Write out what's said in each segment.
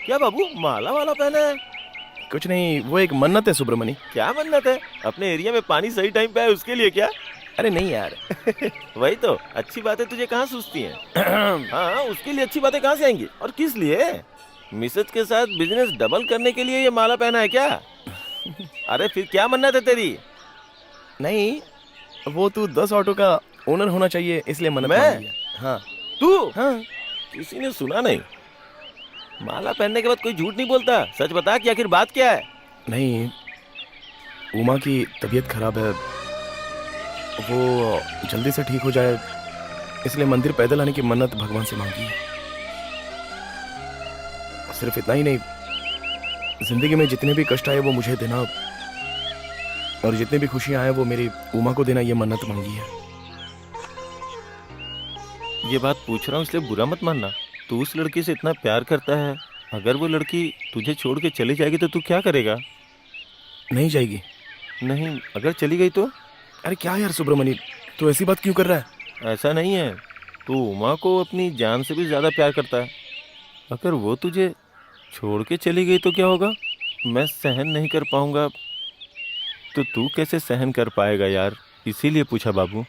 क्या बाबू, माला वाला पहना है? कुछ नहीं, वो एक मन्नत है सुब्रमणि। क्या मन्नत है? अपने एरिया में पानी सही टाइम पे आए उसके लिए क्या? अरे नहीं यार। वही तो, अच्छी बातें तुझे कहाँ सूझती हैं? हाँ, उसके लिए अच्छी बातें कहाँ से आएंगी? और किस लिए? मिसेज के साथ बिजनेस डबल करने के लिए ये माला पहना है क्या? अरे फिर क्या मन्नत है तेरी? नहीं, वो तू 10 ऑटो का ओनर होना चाहिए इसलिए मन्नत मैं? मांगी है। हाँ तू? हाँ। किसी ने सुना नहीं। माला पहनने के बाद कोई झूठ नहीं बोलता। सच बता कि आखिर बात क्या है? नहीं, उमा की तबीयत खराब है, वो जल्दी से ठीक हो जाए इसलिए मंदिर पैदल आने की मन्नत भगवान से मांगी है। सिर्फ इतना ही नहीं, जिंदगी में जितने भी कष्ट आए वो मुझे देना, और जितनी भी खुशियां आए वो मेरी उमा को देना, ये मन्नत मांगी है। ये बात पूछ रहा हूँ इसलिए बुरा मत मानना। तू उस लड़की से इतना प्यार करता है, अगर वो लड़की तुझे छोड़ के चली जाएगी तो तू क्या करेगा? नहीं जाएगी। नहीं, अगर चली गई तो? अरे क्या यार सुब्रमणि, तू ऐसी बात क्यों कर रहा है? ऐसा नहीं है, तू उमा को अपनी जान से भी ज़्यादा प्यार करता है। अगर वो तुझे छोड़ के चली गई तो क्या होगा? मैं सहन नहीं कर पाऊंगा, तो तू कैसे सहन कर पाएगा यार? इसीलिए पूछा बाबू।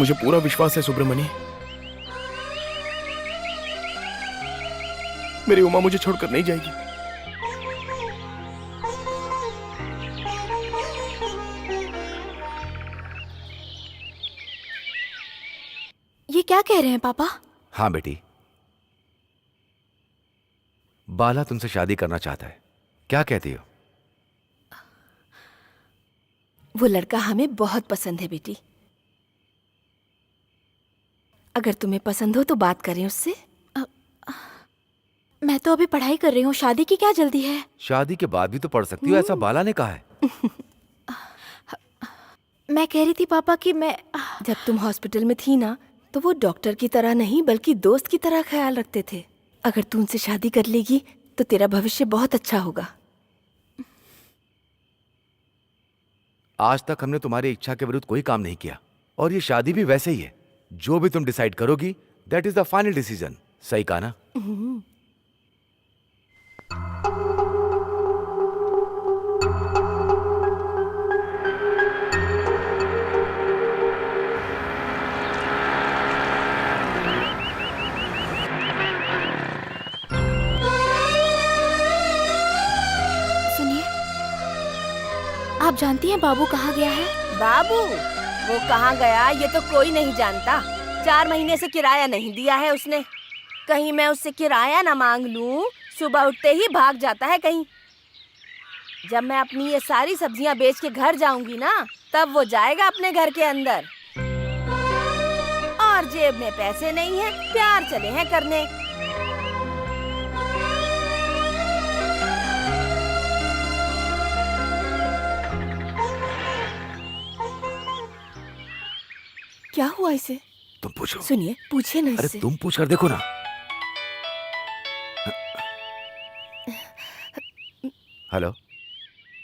मुझे पूरा विश्वास है सुब्रमणि, मेरी उमा मुझे छोड़कर नहीं जाएगी। ये क्या कह रहे हैं पापा? हाँ बेटी, बाला तुमसे शादी करना चाहता है, क्या कहती हो? वो लड़का हमें बहुत पसंद है बेटी। अगर तुम्हें पसंद हो तो बात करें उससे। मैं तो अभी पढ़ाई कर रही हूँ, शादी की क्या जल्दी है? शादी के बाद भी तो पढ़ सकती हो, ऐसा बाला ने कहा है। मैं कह रही थी पापा कि जब तुम हॉस्पिटल में थी ना, तो वो डॉक्टर की तरह नहीं बल्कि दोस्त की तरह ख्याल रखते थे। अगर तू उनसे शादी कर लेगी तो तेरा भविष्य बहुत अच्छा होगा। आज तक हमने तुम्हारी इच्छा के विरुद्ध कोई काम नहीं किया, और ये शादी भी वैसे ही है। जो भी तुम डिसाइड करोगी, that is the final decision. सही कहा ना? सुनिए, आप जानती हैं बाबू कहाँ गया है? बाबू वो कहाँ गया ये तो कोई नहीं जानता। 4 महीने से किराया नहीं दिया है उसने। कहीं मैं उससे किराया ना मांग लूं, सुबह उठते ही भाग जाता है कहीं। जब मैं अपनी ये सारी सब्जियां बेच के घर जाऊंगी ना, तब वो जाएगा अपने घर के अंदर। और जेब में पैसे नहीं है, प्यार चले हैं करने। क्या हुआ इसे? तुम पूछो। सुनिए, पूछिए ना अरे इससे। तुम पूछ कर देखो ना। हेलो,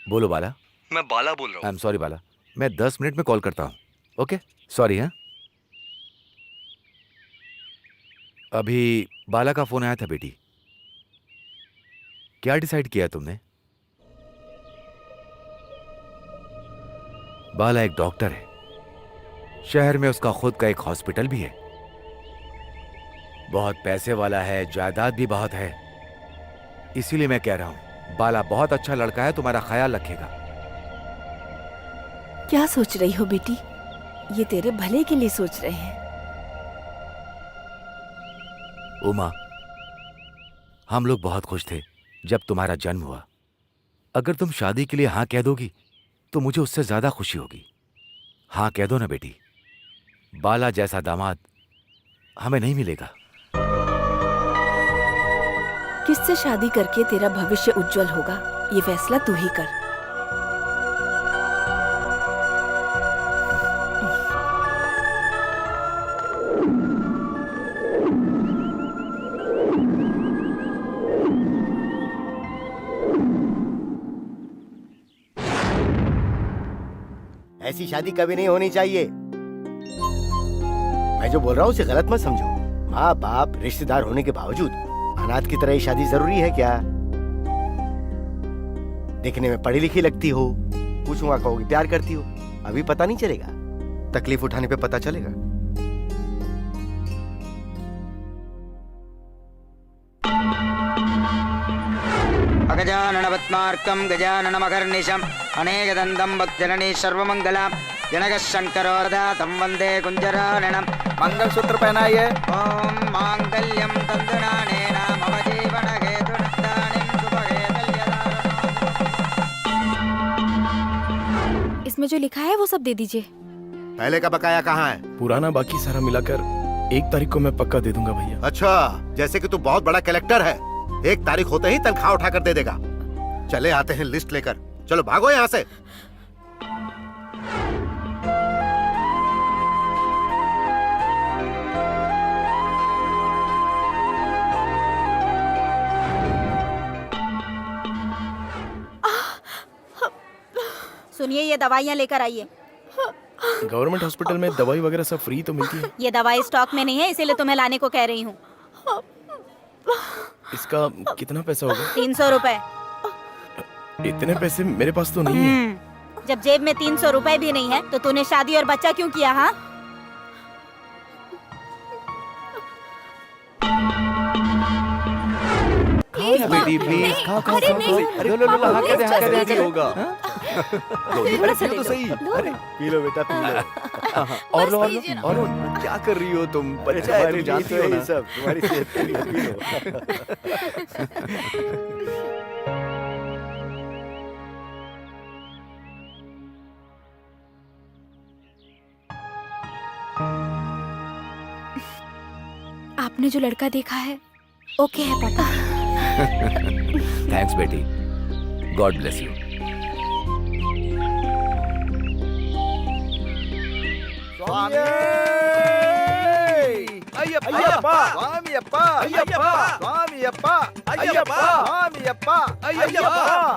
बोलो बाला। मैं बाला बोल रहा आई एम सॉरी बाला, मैं 10 मिनट में कॉल करता हूँ। Okay, sorry. हाँ, अभी बाला का फोन आया था बेटी। क्या डिसाइड किया तुमने? बाला एक डॉक्टर है, शहर में उसका खुद का एक हॉस्पिटल भी है, बहुत पैसे वाला है, जायदाद भी बहुत है। इसीलिए मैं कह रहा हूं, बाला बहुत अच्छा लड़का है, तुम्हारा ख्याल रखेगा। क्या सोच रही हो बेटी? ये तेरे भले के लिए सोच रहे हैं। उमा, हम लोग बहुत खुश थे जब तुम्हारा जन्म हुआ। अगर तुम शादी के लिए हाँ कह दोगी तो मुझे उससे ज्यादा खुशी होगी। हाँ कह दो ना बेटी, बाला जैसा दामाद हमें नहीं मिलेगा। किससे शादी करके तेरा भविष्य उज्जवल होगा, ये फैसला तू ही कर। ऐसी शादी कभी नहीं होनी चाहिए। मैं जो बोल रहा हूँ उसे गलत मत समझो। माँ बाप रिश्तेदार होने के बावजूद अनाथ की तरह ये शादी जरूरी है क्या? देखने में पढ़ी लिखी लगती हो, पूछूंगा कहोगे प्यार करती हो। अभी पता नहीं चलेगा, तकलीफ उठाने पे पता चलेगा। अगजाननपद्मार्कं गजाननमकर्निशम् अनेकदन्तं भक्तजननी सर्वमङ्गलां जनकः शङ्करो तं वन्दे कुञ्जराननं। मंगलसूत्र पहनाइए। ॐ माङ्गल्यं तन्तुनानेन मम जीवनहेतुर्दानीं शुभहेतुर्यदारणम्। इसमें जो लिखा है वो सब दे दीजिए। पहले का बकाया कहाँ है? पुराना बाकी सारा मिलाकर 1 तारीख को मैं पक्का दे दूंगा भैया। अच्छा, जैसे कि तू बहुत बड़ा कलेक्टर है, 1 तारीख होते ही तनख्वाह उठा कर दे देगा। चले आते हैं लिस्ट लेकर। चलो भागो यहाँ से। सुनिए, ये दवाइयाँ लेकर आइए। गवर्नमेंट हॉस्पिटल में दवाई वगैरह सब फ्री तो मिलती है। ये दवाई स्टॉक में नहीं है, इसीलिए तुम्हें लाने को कह रही हूँ। इसका कितना पैसा होगा? 300 रुपए। इतने पैसे मेरे पास तो नहीं है। जब जेब में 300 रुपए भी नहीं है तो तूने शादी और बच्चा क्यों किया? हाँ, बेटी प्लीज खाओ खाओ खाओ। अरे लो लो लो, हाँ कहते हैं होगा। अरे पियो तो सही। अरे पी लो बेटा, पी लो। और लो और लो। क्या कर रही हो तुम? बच्चा है, तुम जानती हो ना सब। तुम्हारी सेहत के लिए पी लो। आपने जो लड़का देखा है ओके है पापा। थैंक्स बेटी, गॉड ब्लेस यू।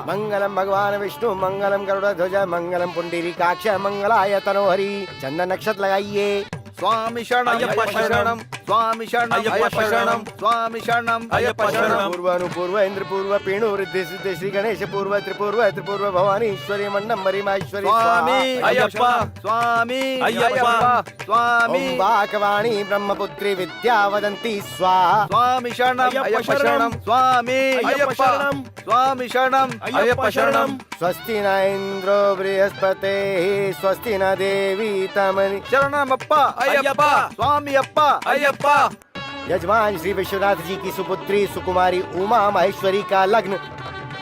मंगलम भगवान विष्णु, मंगलम गरुड़ध्वज, मंगलम पुंडरीकाक्ष, मंगलाय तनोहरि। चंदन नक्षत्र लगाइए। स्वामी शरणम अय्यप्पा शरणम, स्वामी शरणम अय्यप्पा शरणम, स्वामी शरणम अय्यप्पा शरणम। पूर्व अनुपूर्व इंद्र पूर्व पीणु वृद्धि सिद्धि श्री गणेश पूर्व त्रिपूर्व भवानी ईश्वरी मंडम मरीमाश्वरी स्वामी अय्यप्पा, स्वामी अय्यप्पा, स्वामी। ओम वाकवाणी ब्रह्मपुत्री विद्या वदंती स्वाहा। स्वामी शरणम अय्यप्पा शरणम, स्वामी अय्यप्पा, स्वामी शरणम अय्यप्पा शरणम। स्वस्ति न इंद्रो बृहस्पते, स्वस्ति न देवी तमनि। शरणमप्पा अय्यप्पा, स्वामी अप्पा अय्यप्पा। यजमान श्री विश्वनाथ जी की सुपुत्री सुकुमारी उमा माहेश्वरी का लग्न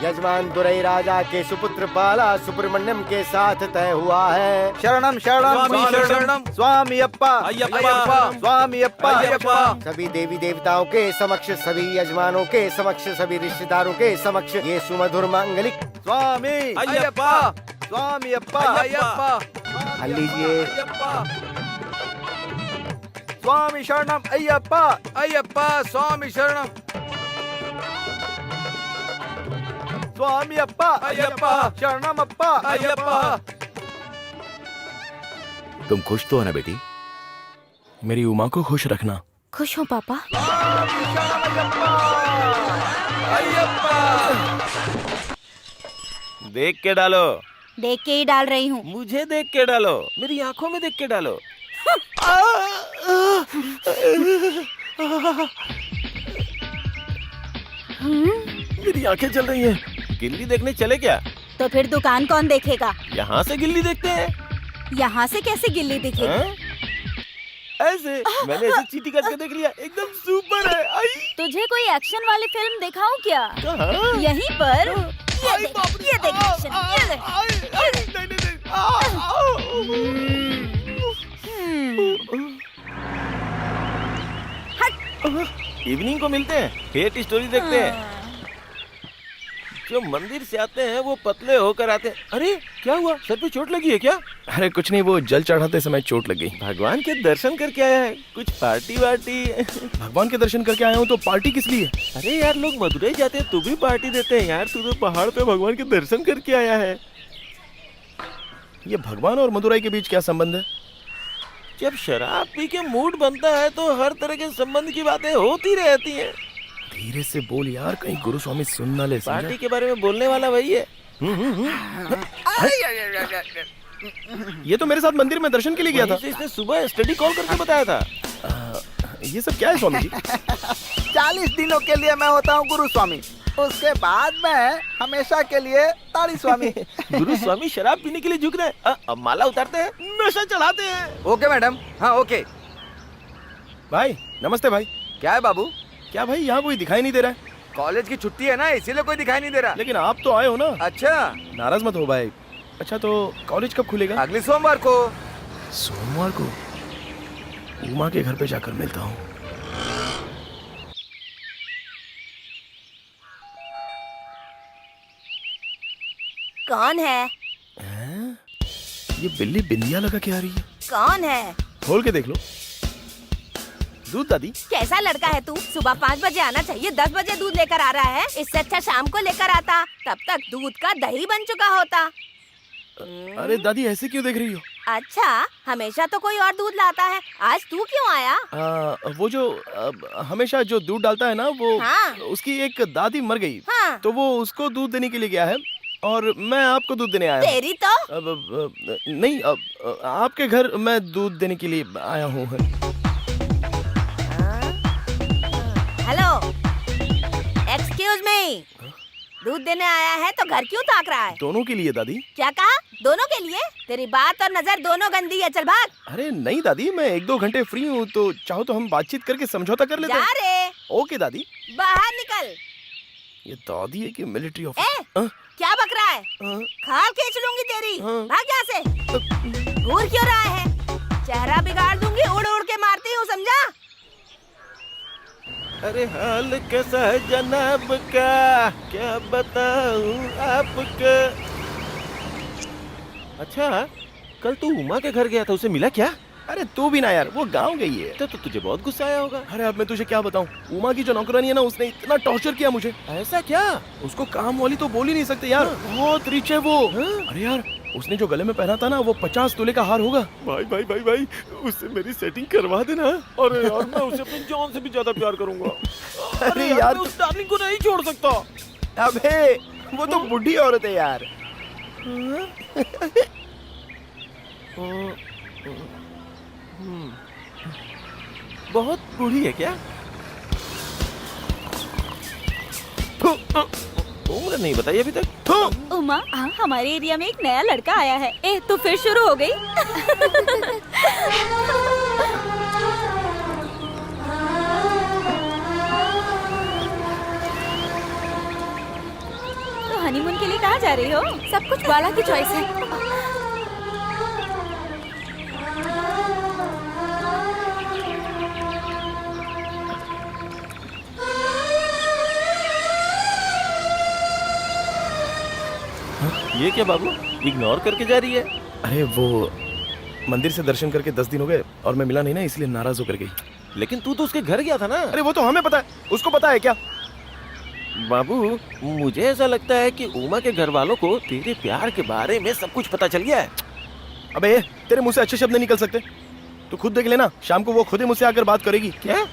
यजमान दुरई राजा के सुपुत्र बाला सुब्रमण्यम के साथ तय हुआ है। शरणम शरणम स्वामी शरणम, स्वामी अप्पा अय्यप्पा, स्वामी अप्पा अय्यप्पा। सभी देवी देवताओं के समक्ष, सभी यजमानों के समक्ष, सभी रिश्तेदारों के समक्ष ये सुमधुर मांगलिक। स्वामी अय्यप्पा, स्वामी अप्पा अय्यप्पा। हल लीजिए। स्वामी शरणम अय्यप्पा, अय्यप्पा स्वामी शरणम। स्वामी अप्पा अय्यप्पा, शरणम अप्पा अय्यप्पा। तुम खुश तो हो ना बेटी? मेरी उमा को खुश रखना। खुश हो पापा। देख के डालो। देख के ही डाल रही हूँ। मुझे देख के डालो, मेरी आंखों में देख के डालो। मेरी आंखें जल रही हैं। गिल्ली देखने चले क्या? तो फिर दुकान कौन देखेगा? यहाँ से गिल्ली देखते हैं। यहाँ से कैसे गिल्ली दिखेगी? हाँ? ऐसे मैंने ऐसे चीटी करके देख लिया, एकदम सुपर है। आई तुझे कोई एक्शन वाली फिल्म दिखाऊं क्या? कहाँ? यहीं पर। ये देख एक्शन, ये देख। इवनिंग को मिलते हैं, हेट स्टोरी देखते हैं। जो मंदिर से आते हैं वो पतले होकर आते हैं। अरे क्या हुआ, सर पे चोट लगी है क्या? अरे कुछ नहीं, वो जल चढ़ाते समय चोट लग गई। भगवान के दर्शन करके आया है, कुछ पार्टी वार्टी? भगवान के दर्शन करके आया हूँ तो पार्टी किस लिए? अरे यार, लोग मदुरई जाते हैं तो भी पार्टी देते हैं यार। तू तो पहाड़ पे भगवान के दर्शन करके आया है। ये भगवान और मदुराई के बीच क्या संबंध है? जब शराब पी के मूड बनता है तो हर तरह के संबंध की बातें होती रहती हैं। धीरे से बोल यार, कहीं गुरु स्वामी सुन ना ले। समझा? पार्टी के बारे में बोलने वाला वही है। ये तो मेरे साथ मंदिर में दर्शन के लिए गया था। वहीं से इसने सुबह स्टडी कॉल करके बताया था। ये सब क्या है स्वामी जी? 40 दिनों के लिए मैं होता हूँ गुरु स्वामी, उसके बाद मैं हमेशा के लिए ताड़ी स्वामी। गुरु स्वामी शराब पीने के लिए झुक रहे हैं। अब माला उतारते हैं, नशा चढ़ाते हैं। ओके मैडम, हाँ ओके। भाई नमस्ते भाई। क्या है बाबू? क्या भाई यहाँ कोई दिखाई नहीं दे रहा है? कॉलेज की छुट्टी है ना, इसीलिए कोई दिखाई नहीं दे रहा। लेकिन आप तो आए हो ना। अच्छा, नाराज मत हो भाई। अच्छा तो कॉलेज कब खुलेगा? अगले सोमवार को। सोमवार को उमा के घर पे जाकर मिलता हूँ। कौन है? ये बिल्ली बिंदिया लगा के आ रही है। कौन है? खोल के देख लो। दूध दादी। कैसा लड़का है तू? सुबह 5 बजे आना चाहिए, 10 बजे दूध लेकर आ रहा है। इससे अच्छा शाम को लेकर आता, तब तक दूध का दही बन चुका होता। अरे दादी ऐसे क्यों देख रही हो? अच्छा, हमेशा तो कोई और दूध लाता है, आज तू क्यों आया? वो जो हमेशा जो दूध डालता है ना, वो हाँ। उसकी एक दादी मर गई। हाँ। तो वो उसको दूध देने के लिए गया है और मैं आपको दूध देने आया हूँ। तेरी तो नहीं, आपके घर मैं दूध देने के लिए आया हूँ। हेलो, एक्सक्यूज मी, दूध देने आया है तो घर क्यों ताक रहा है? दोनों के लिए दादी। क्या कहा? दोनों के लिए? तेरी बात और नजर दोनों गंदी है, चल भाग। अरे नहीं दादी, मैं 1-2 घंटे फ्री हूँ, तो चाहो तो हम बातचीत करके समझौता कर लेते जा हैं। रे, ओके दादी। बाहर निकल। ये दादी है कि मिलिट्री ए, ऑफिसर? क्या बक रहा है? खाल खींच लूंगी तेरी। भाग यहाँ से। घूर क्यों रहा है? चेहरा बिगाड़ दूंगी, उड़ उड़ के मारती हूँ, समझा? अरे हाल कैसा है जनाब का, क्या बताऊं आपका। अच्छा, कल तू उमा के घर गया था, उसे मिला क्या? अरे तू भी ना यार, वो गांव गई है। तो तुझे बहुत गुस्सा आया होगा। अरे अब मैं तुझे क्या बताऊं, उमा की जो नौकरानी है ना, उसने इतना टॉर्चर किया मुझे। ऐसा क्या? उसको काम वाली तो बोल ही नहीं सकते यार, बहुत रिच है वो। अरे यार, उसने जो गले में पहना था ना, वो 50 तोले का हार होगा। भाई भाई भाई भाई, उससे मेरी सेटिंग करवा देना। अरे यार, मैं उसे अपनी जान से भी ज्यादा प्यार करूंगा। अरे यार, मैं उस डार्लिंग को नहीं छोड़ सकता। अबे वो तो बुढ़ी औरत है यार। बहुत बूढ़ी है क्या? उम्र नहीं बताई अभी तक। उमा, हमारे एरिया में एक नया लड़का आया है। ए, तो फिर शुरू हो गई। तो हनीमून के लिए कहाँ जा रही हो? सब कुछ बाला की चॉइस है। ये क्या बाबू, इग्नोर करके जा रही है? अरे वो मंदिर से दर्शन करके 10 दिन हो गए और मैं मिला नहीं ना, इसलिए नाराज होकर गई। लेकिन तू तो उसके घर गया था ना। अरे वो तो हमें पता है, उसको पता है क्या? बाबू, मुझे ऐसा लगता है कि उमा के घर वालों को तेरे प्यार के बारे में सब कुछ पता चल गया है। अबे तेरे मुंह से अच्छे शब्द नहीं निकल सकते। तू खुद देख लेना, शाम को वो खुद ही मुझसे आकर बात करेगी। क्या?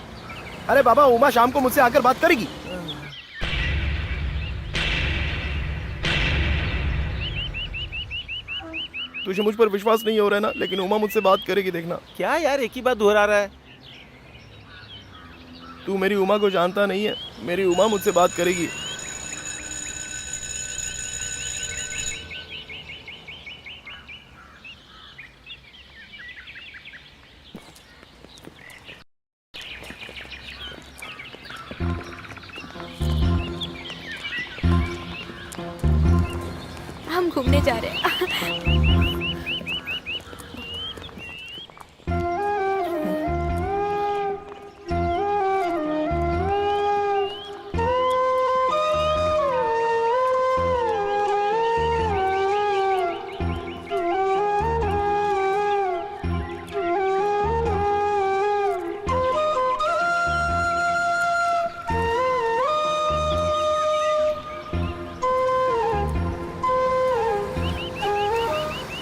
अरे बाबा, उमा शाम को मुझसे आकर बात करेगी। तुझे मुझ पर विश्वास नहीं हो रहा है ना, लेकिन उमा मुझसे बात करेगी, देखना। क्या यार, एक ही बात दोहरा रहा है। तू मेरी उमा को जानता नहीं है, मेरी उमा मुझसे बात करेगी। हम घूमने जा रहे हैं।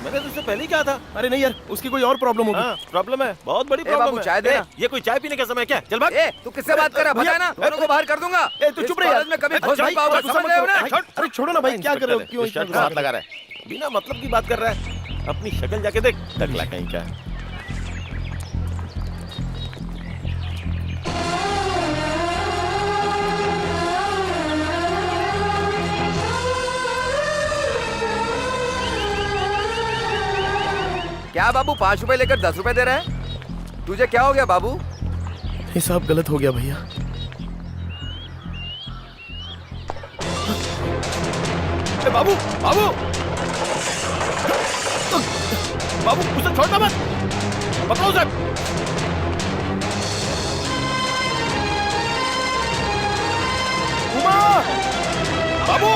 मैंने तो इससे पहले ही कहा था। अरे नहीं यार, उसकी कोई और प्रॉब्लम होगी। हाँ, प्रॉब्लम है, बहुत बड़ी ए प्रॉब्लम बाबू, है। चाय देना। ये कोई चाय पीने का समय क्या? चल भाग। ए तू किससे बात कर रहा है? बता ना, दोनों को बाहर कर दूंगा। ए तू चुप रह यार। में कभी घुस नहीं पाओगे, समझ रहे हो ना? अरे छोड़ो ना भाई, क्या कर रहे हो? क्यों शर्ट पर हाथ लगा रहा है? बिना मतलब की बात कर रहा है। अपनी शक्ल जाके देख, टकला कहीं का। क्या बाबू 5 रुपए लेकर 10 रुपए दे रहा है? तुझे क्या हो गया बाबू? हिसाब गलत हो गया भैया। ए बाबू, बाबू, बाबू उसे छोड़ना मत, पकड़ो उसे। उमा, बाबू,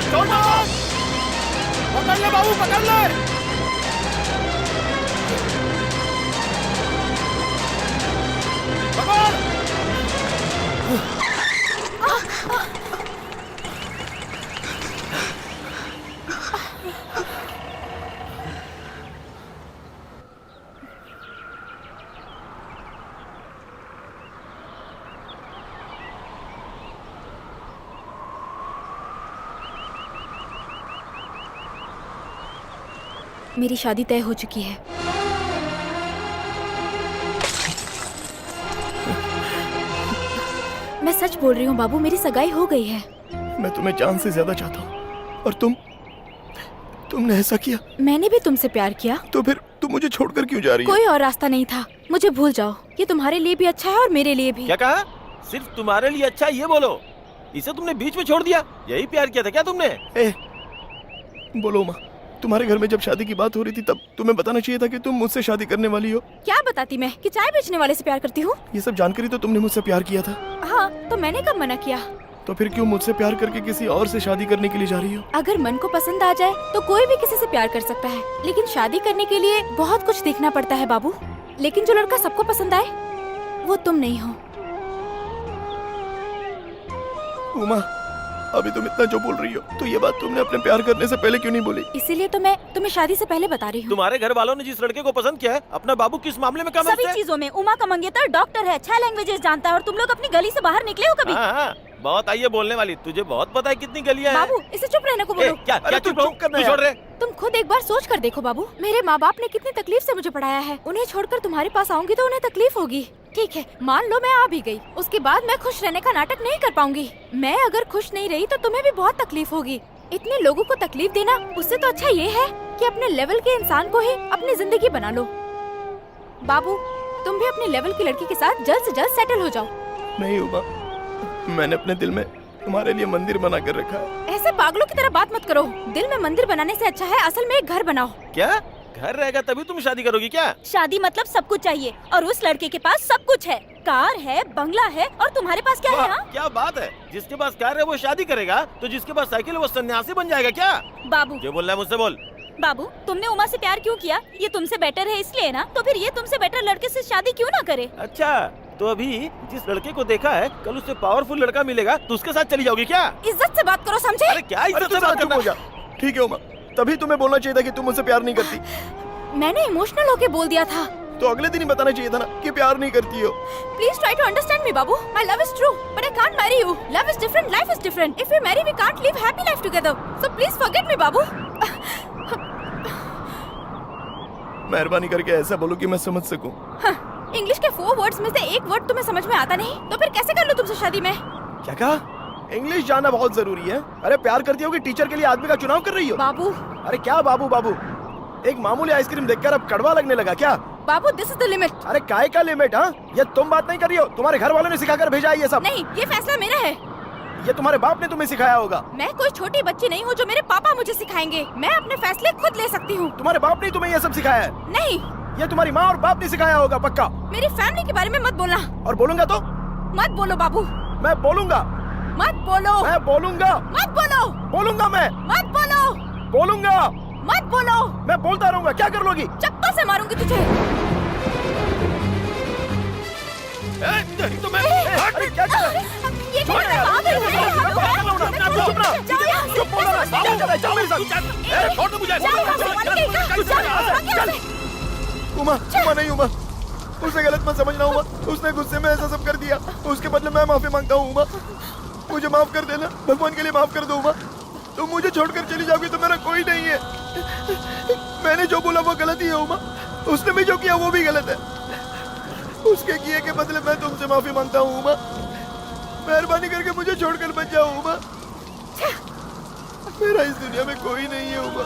छोड़ना मत। पकड़ ले बाबू, पकड़ ले। पकड़। मेरी शादी तय हो चुकी है। मैं सच बोल रही हूँ बाबू, मेरी सगाई हो गई है। मैं तुम्हें जान से ज्यादा चाहता हूँ और तुमने ऐसा किया। मैंने भी तुमसे प्यार किया। तो फिर तुम मुझे छोड़कर क्यों जा रही हो? कोई और रास्ता नहीं था। मुझे भूल जाओ, ये तुम्हारे लिए भी अच्छा है और मेरे लिए भी। क्या कहा? सिर्फ तुम्हारे लिए अच्छा है ये बोलो? इसे तुमने बीच में छोड़ दिया? यही प्यार किया था क्या तुमने? ए, बोलो माँ, तुम्हारे घर में जब शादी की बात हो रही थी तब तुम्हें बताना चाहिए था कि तुम मुझसे शादी करने वाली हो। क्या बताती मैं कि चाय बेचने वाले से प्यार करती हूँ? ये सब जानकर तो तुमने मुझसे प्यार किया था। हाँ, तो मैंने कब मना किया? तो फिर क्यों मुझसे प्यार करके किसी और से शादी करने के लिए जा रही हो? अगर मन को पसंद आ जाए तो कोई भी किसी से प्यार कर सकता है, लेकिन शादी करने के लिए बहुत कुछ देखना पड़ता है बाबू। लेकिन जो लड़का सबको पसंद आए वो तुम नहीं हो। उमा, अभी तुम इतना जो बोल रही हो तो ये बात तुमने अपने प्यार करने से पहले क्यों नहीं बोली? इसीलिए तो मैं तुम्हें शादी से पहले बता रही हूँ। तुम्हारे घर वालों ने जिस लड़के को पसंद किया है, अपना बाबू किस मामले में कम है सभी उससे? चीजों में उमा का मंगेतर डॉक्टर है, 6 लैंग्वेजेस जानता है और तुम लोग अपनी गली से बाहर निकले हो कभी? हाँ, हाँ, बहुत आई है बोलने वाली। तुझे बहुत पता है कितनी गलियां हैं। बाबू, इसे चुप रहने को ए, बोलो। क्या अरे क्या तू चुप रहूं? चुप करना तू यार। छोड़ रहे? तुम खुद एक बार सोच कर देखो बाबू, मेरे माँ बाप ने कितनी तकलीफ से मुझे पढ़ाया है। उन्हें छोड़कर तुम्हारे पास आऊंगी तो उन्हें तकलीफ होगी। ठीक है, मान लो मैं आ भी गई, उसके बाद मैं खुश रहने का नाटक नहीं कर पाऊंगी। मैं अगर खुश नहीं रही तो तुम्हें भी बहुत तकलीफ होगी। इतने लोगों को तकलीफ देना, उससे तो अच्छा ये है कि अपने लेवल के इंसान को ही अपनी जिंदगी बना लो। बाबू, तुम भी अपने लेवल की लड़की के साथ जल्द से जल्द सेटल हो जाओ। नहीं उमा, मैंने अपने दिल में तुम्हारे लिए मंदिर बना कर रखा है। ऐसे पागलों की तरह बात मत करो। दिल में मंदिर बनाने से अच्छा है असल में एक घर बनाओ। क्या घर रहेगा तभी तुम शादी करोगी क्या? शादी मतलब सब कुछ चाहिए और उस लड़के के पास सब कुछ है। कार है, बंगला है और तुम्हारे पास क्या है? वाह, हाँ? क्या बात है। जिसके पास कार है वो शादी करेगा, तो जिसके पास साइकिल है वो सन्यासी बन जाएगा क्या? बाबू, जो बोल रहा है मुझसे बोल। बाबू, तुमने उमा से प्यार क्यों किया? ये तुमसे बेटर है इसलिए ना? तो फिर ये तुमसे बेटर लड़के से शादी क्यों ना करे? अच्छा, तो अभी जिस लड़के को देखा है कल उससे पावरफुल लड़का मिलेगा तो उसके साथ चली जाओगी क्या? इज्जत से बात करो, समझे? अरे क्या इज्जत से बात चुप करना? हो जा। ठीक है उमा, तभी तुम्हें बोलना चाहिए था कि तुम मुझसे प्यार नहीं करती। मैंने इमोशनल होके बोल दिया था। तो अगले दिन ही बताना चाहिए था ना कि प्यार नहीं करती हो। Please try to understand me, Babu. My love is true, but I can't marry you. Love is different, life is different. If we marry, we can't live happy life together. So please forget me, Babu. मेहरबानी करके ऐसा बोलो कि मैं समझ सकूं। English के 4 words में से एक वर्ड तुम्हें समझ में आता नहीं, तो फिर कैसे कर लूं तुमसे शादी में? क्या कहा? इंग्लिश जानना बहुत जरूरी है। अरे प्यार करती हो कि टीचर के लिए आदमी का चुनाव कर रही हो? बाबू, अरे क्या बाबू बाबू, एक मामूली आइसक्रीम देखकर अब कड़वा लगने लगा क्या? बाबू, दिस इज द लिमिट। अरे काय का लिमिट? हाँ, ये तुम बात नहीं कर रही हो, तुम्हारे घर वालों ने सिखाकर भेजा है ये सब। नहीं, ये फैसला मेरा है। ये तुम्हारे बाप ने तुम्हें सिखाया होगा। मैं कोई छोटी बच्ची नहीं हूँ जो मेरे पापा मुझे सिखाएंगे। मैं अपने फैसले खुद ले सकती हूँ। तुम्हारे बाप ने तुम्हें ये सब सिखाया है? नहीं, ये तुम्हारी माँ और बाप ने सिखाया होगा पक्का। मेरी फैमिली के बारे में मत बोलना। और बोलूंगा तो? मत बोलो बाबू। मैं बोलूंगा। मत बोलो। मैं बोलूंगा। मत बोलो। बोलूंगा मैं। मत बोलो। बोलूंगा। मत बोलो। मैं बोलता रहूंगा, क्या कर लोगी? चप्पल से मारूंगी तुझे। नहीं तो मैं अरे क्या कर रहा है? ये क्या कर रहा है? चुप रहो। चुप बोलो ना। बाबू चल चल मेरे साथ। छोड़ दो मुझे। उमा, उमा नहीं उमा, उसे गलत मत समझना उमा। उसने गुस्से में ऐसा सब कर दिया। उसके बदले मैं माफी मांगता हूँ उमा। मुझे माफ कर देना, भगवान के लिए माफ कर दो उमा। तुम मुझे छोड़कर चली जाओगी तो मेरा कोई नहीं है। मैंने जो बोला वो गलत ही है उमा। उसने भी जो किया वो भी गलत है। उसके किए के बदले मैं तुमसे माफी मांगता हूँ उमा। मेहरबानी करके मुझे छोड़कर बच जाओ उमा। मेरा इस दुनिया में कोई नहीं है उमा।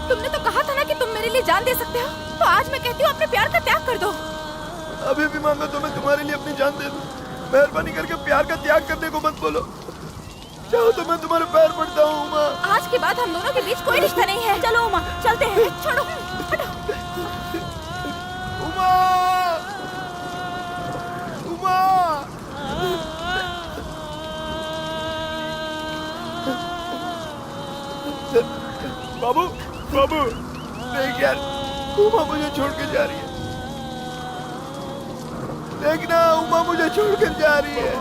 तुमने तो कहा था ना कि तुम मेरे लिए जान दे सकते हो। तो आज मैं कहती हूँ अपने प्यार का त्याग कर दो। अभी भी मांगो तो मैं तुम्हारे लिए अपनी जान दे दूं। मेहरबानी करके प्यार का त्याग करने को मत बोलो। चाहो तो मैं तुम्हारे पैर पड़ता हूँ उमा। आज के बाद हम दोनों के बीच कोई रिश्ता नहीं है। चलो उमा, चलते हैं। छोड़ो, हटो। उमा, उमा। बाबू, बाबू, देख यार, उमा मुझे छोड़ के जा रही है। देखना, उमा मुझे छोड़कर जा रही है।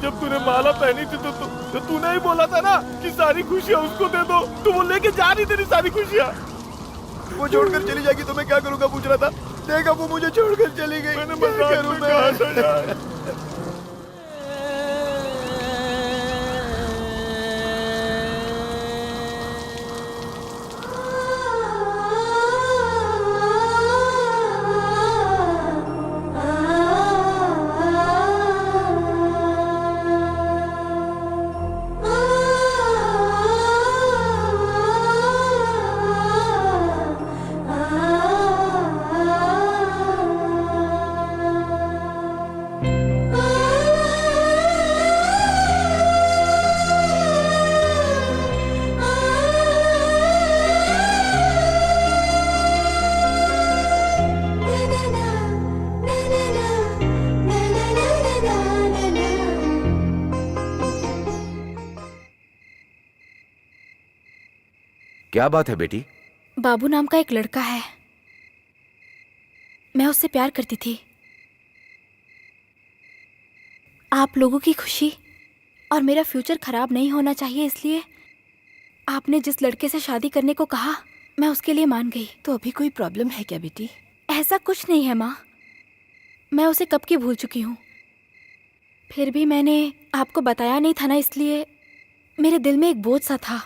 जब तूने माला पहनी थी तो तूने ही बोला था ना कि सारी खुशियाँ उसको दे दो। तो वो लेके जा रही तेरी सारी खुशियाँ। वो छोड़कर चली जाएगी तो मैं क्या करूँगा पूछ रहा था। देखा वो मुझे छोड़कर चली गई। मैंने मजाक में कहा था यार। क्या बात है बेटी? बाबू नाम का एक लड़का है। मैं उससे प्यार करती थी। आप लोगों की खुशी और मेरा फ्यूचर खराब नहीं होना चाहिए, इसलिए आपने जिस लड़के से शादी करने को कहा मैं उसके लिए मान गई। तो अभी कोई प्रॉब्लम है क्या बेटी? ऐसा कुछ नहीं है माँ, मैं उसे कब की भूल चुकी हूँ। फिर भी मैंने आपको बताया नहीं था ना, इसलिए मेरे दिल में एक बोझ सा था,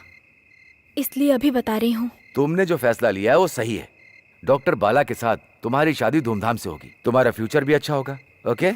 इसलिए अभी बता रही हूँ। तुमने जो फैसला लिया है वो सही है। डॉक्टर बाला के साथ तुम्हारी शादी धूमधाम से होगी। तुम्हारा फ्यूचर भी अच्छा होगा। ओके?